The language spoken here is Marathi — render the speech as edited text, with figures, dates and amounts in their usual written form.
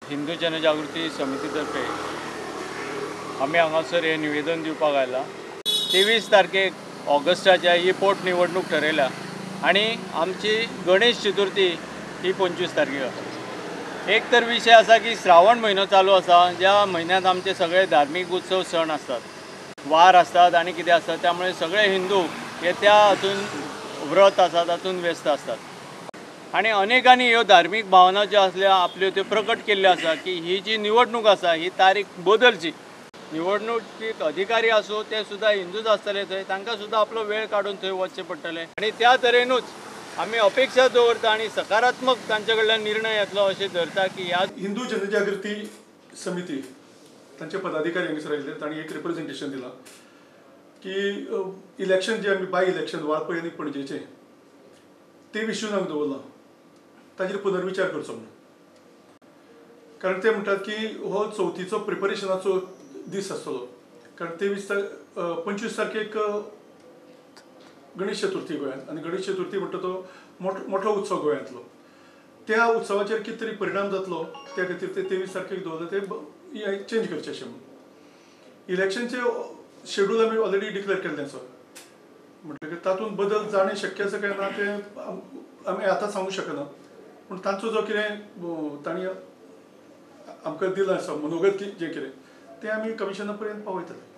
हिंदू जनजागृती समितीतर्फे आम्ही हांगासर हे निवेदन दिवपाक आयला। 23 तारखेक ऑगस्टाच्या ही पोटनिवडणूक ठरयल्या आणि आमची गणेश चतुर्थी ही 25 तारखेक आसा। एक तर विषय आसा की श्रावण म्हयनो चालू आसा, ज्या म्हयन्यांत आमचे सगळे धार्मीक उत्सव सण आसतात, वार आसतात आणि कितें आसता, त्यामुळे सगळे हिंदू हे त्या हातून व्रत आसा तातूंत व्यस्त आसतात आणि अनेकांनी ह्यो धार्मीक भावना ज्यो आसल्या आपल्यो त्यो प्रकट केल्ल्यो आसा की ही जी निवडणूक आसा ही तारीख बदलची। निवडणुकीक अधिकारी आसूं ते सुद्दां हिंदूच आसतले, थंय तांकां सुद्दां आपलो वेळ काडून थंय वचचें पडटलें आणि त्या तरेनूच आमी अपेक्षा दवरता आणि सकारात्मक तांचे कडल्यान निर्णय येतलो अशें धरता की ह्या हिंदू जनजागृती समिती तांचे पदाधिकारी हांगासर आयिल्ले, तांणी एक रिप्रेझेंटेशन दिलां की इलेक्शन जे आमी बाय इलेक्शन वाळपय आनी पणजेचें ते विशयून हांवें दवरलां, ताचेर पुनर्विचार करचो म्हणून। कारण ते म्हणटात की हो चवथीचो प्रिपरेशनाचो दीस आसतलो, कारण 25 तारखेक गणेश चतुर्थी गोंयांत, आनी गणेश चतुर्थी म्हणटा तो मोठो उत्सव गोंयांतलो। त्या उत्सवाचेर कितें तरी परिणाम जातलो, त्या खातीर ते 23 तारखेक दवरले, ते चेंज करचे अशें म्हणून। इलेक्शनचे शेड्यूल आमी ऑलरेडी डिक्लेअर केल्लें आसा, म्हणटकीर तातूंत बदल जाणें शक्य आसा काय ना तें आमी आतां सांगूंक शकना, पूण तांचो जो कितें तांणी आमकां दिलां आसा मनोगत जें कितें तें आमी कमिशना पर्यंत पावयतले।